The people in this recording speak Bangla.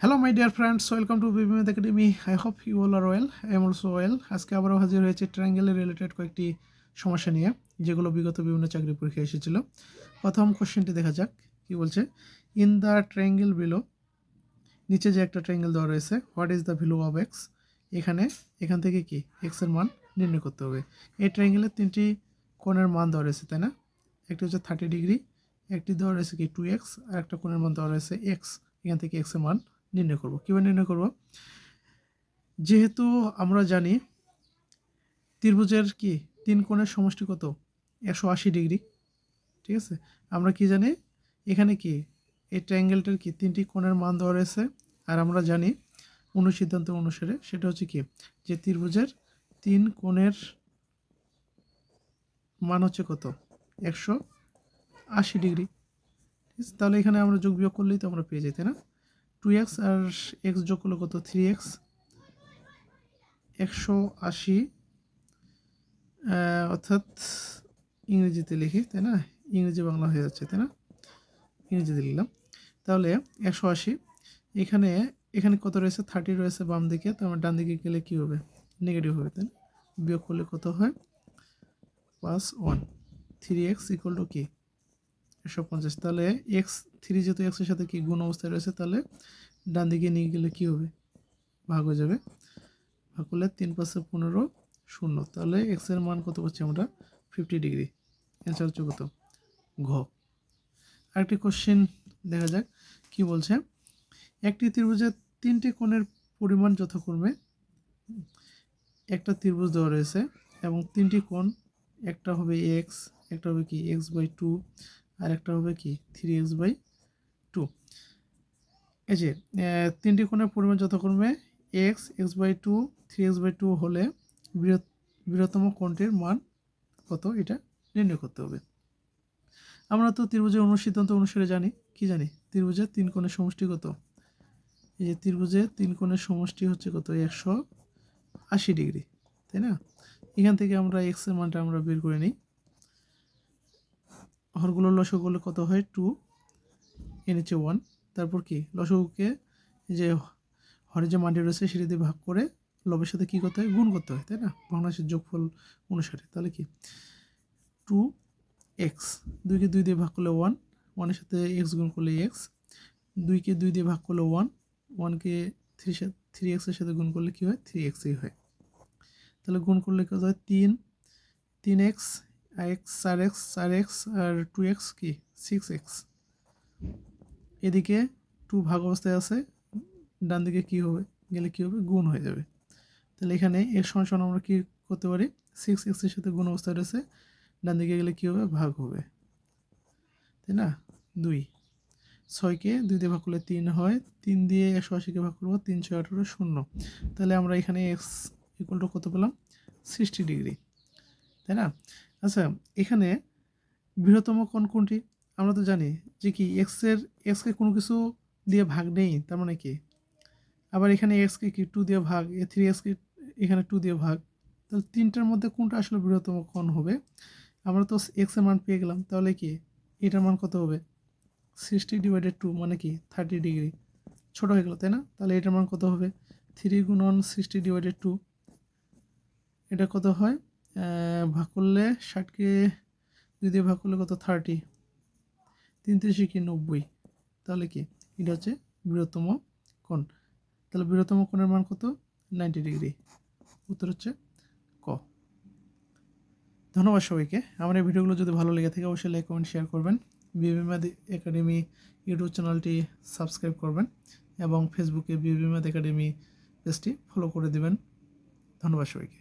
Hello my dear friends, welcome to BBM academy. I hope you all are well. I am also well. আজকে আবারও হাজির হয়েছে ট্রায়াঙ্গেলের রিলেটেড কয়েকটি সমস্যা নিয়ে, যেগুলো বিগত বিভিন্ন চাকরি পরীক্ষায় এসেছিল। প্রথম কোশ্চেনটি দেখা যাক কি বলছে। ইন দ্য ট্রায়াঙ্গেল বিলো, নিচে যে একটা ট্রায়াঙ্গেল দেওয়া রয়েছে, what is the value of x. এখান থেকে কি এক্স এর মান নির্ণয় করতে হবে। এই ট্রায়াঙ্গেলের তিনটি কোণের মান দেওয়া রয়েছে, তাই না? একটি হচ্ছে 30 ডিগ্রি, একটি দেওয়া রয়েছে কি 2x, আর একটা কোণের মান দেওয়া রয়েছে এক্স। এখান থেকে এক্স এর মান নির্ণয় করব। কীভাবে নির্ণয় করব? যেহেতু আমরা জানি ত্রিভুজের কি তিন কোণের সমষ্টি কত, 180 ডিগ্রি। ঠিক আছে, আমরা কি জানি এখানে কি এই ট্রায়াঙ্গেলটার কি তিনটি কোণের মান দেওয়া রয়েছে। আর আমরা জানি অনুসিদ্ধান্ত অনুসারে সেটা হচ্ছে কি, যে ত্রিভুজের তিন কোণের মান হচ্ছে কত, 180 ডিগ্রি। ঠিক আছে, তাহলে এখানে আমরা যোগ বিয়োগ করলেই তো আমরা পেয়ে যাই, তাই না? 2x আর x যোগ করলে কত, 3x। 180 অর্থাৎ ইংরেজিতে লিখি, তাই না? ইংরেজি বাংলা হয়ে যাচ্ছে, তাই না? ইংরেজিতে লিখলাম। তাহলে 180, এখানে এখানে কত রয়েছে, 30 রয়েছে বাম দিকে, তো আমার ডান দিকে গেলে কী হবে, নেগেটিভ হবে, তাই না? বিয়োগ করলে কত হয়, +1। 3x ইকুয়াল টু কি, 150। তাহলে এক্স 3 যেহেতু এক্সের সাথে কি গুণ অবস্থায় রয়েছে, তাহলে ডান দিকে নিয়ে গেলে কী হবে, ভাগ হয়ে যাবে। ভাগ করলে 3 × 5 = 15, 0। তাহলে এক্স এর মান কত পাচ্ছি আমরা, 50 ডিগ্রি। অ্যান্সার হচ্ছে কত, ঘ। আরেকটি কোশ্চেন দেখা যাক কি বলছে। একটি ত্রিভুজের তিনটি কোণের পরিমাণ যথাক্রমে, একটা ত্রিভুজ দেওয়া রয়েছে এবং তিনটি কোণ, একটা হবে এক্স, একটা হবে কি x/2, আর একটা হবে কি 3x/2। এই যে তিনটি কোণের পরিমাণ যথাক্রমে x/2, 3x/2 হলে বৃহত্তম কোণটির মান কত, এটা নির্ণয় করতে হবে। আমরা তো ত্রিভুজের অনুসিদ্ধান্ত অনুসারে জানি, কি জানি, ত্রিভুজের তিন কোণের সমষ্টি কত। এই যে ত্রিভুজের তিন কোণের সমষ্টি হচ্ছে কত, 180 ডিগ্রি, তাই না? এখান থেকে আমরা এক্স এর মানটা আমরা বের করে নিই। হরগুলোর লসগু করলে কত হয়, 2, এর নিচে 1। তারপর কি লসগুকে যে হরে যে মানটি রয়েছে সেটি দিয়ে ভাগ করে লবের সাথে কী করতে হয়, গুণ করতে হয়, তাই না? ভগ্নাংশের যোগফল অনুসারে। তাহলে কি 2x, 2কে 2 দিয়ে ভাগ করলে 1, 1 এর সাথে x গুণ করলে x, 2কে 2 দিয়ে ভাগ করলে 1, 1কে 3x এর সাথে গুণ করলে কী হয়, 3xই হয়। তাহলে গুণ করলে কত হয়, 3x, x, 4x আর 2x কি 6x। এদিকে 2 ভাগ অবস্থায় আছে, ডান দিকে কী হবে, গেলে কী হবে, গুণ হয়ে যাবে। তাহলে এখানে এর সমান আমরা কি করতে পারি, 6x এর সাথে গুণ অবস্থায় রয়েছে, ডান দিকে গেলে কী হবে, ভাগ হবে, তাই না? 2, 6কে 2 দিয়ে ভাগ করলে 3 হয়, 3 দিয়ে 180কে ভাগ করবো, 3 6 18, 0। তাহলে আমরা এখানে এক্স ইকুয়াল টু কত পেলাম, 60 ডিগ্রি, তাই না? আচ্ছা, এখানে বৃহত্তম কোণ কোনটি, আমরা তো জানি যে কি এক্সকে কোনো কিছু দিয়ে ভাগ নেই, তার মানে কি, আবার এখানে এক্সকে কি 2 দিয়ে ভাগ, 3xকে এখানে 2 দিয়ে ভাগ। তাহলে তিনটার মধ্যে কোনটা আসলে বৃহত্তম কোণ হবে। আমরা তো এক্স এর মান পেয়ে গেলাম, তাহলে কি এটার মান কত হবে, 60/2 মানে কি 30 ডিগ্রি, ছোটো হয়ে গেল, তাই না? তাহলে এটার মান কত হবে, 3 × 60/2, এটা কত হয়, ভাগ করলে 60কে 2 দিয়ে ভাগ করলে কত, 30, 3 × 3 = 90। তাহলে কি এটা হচ্ছে বৃহত্তম কোণ। তাহলে বৃহত্তম কোণের মান কত, 90 ডিগ্রি। উত্তর হচ্ছে ক। ধন্যবাদ সবাইকে। আমার এই ভিডিওগুলো যদি ভালো লেগে থাকে অবশ্যই লাইক, কমেন্ট, শেয়ার করবেন। বিবিএম একাডেমি ইউটিউব চ্যানেলটি সাবস্ক্রাইব করবেন এবং ফেসবুকে বিবিএম একাডেমি পেজটি ফলো করে দেবেন। ধন্যবাদ সবাইকে।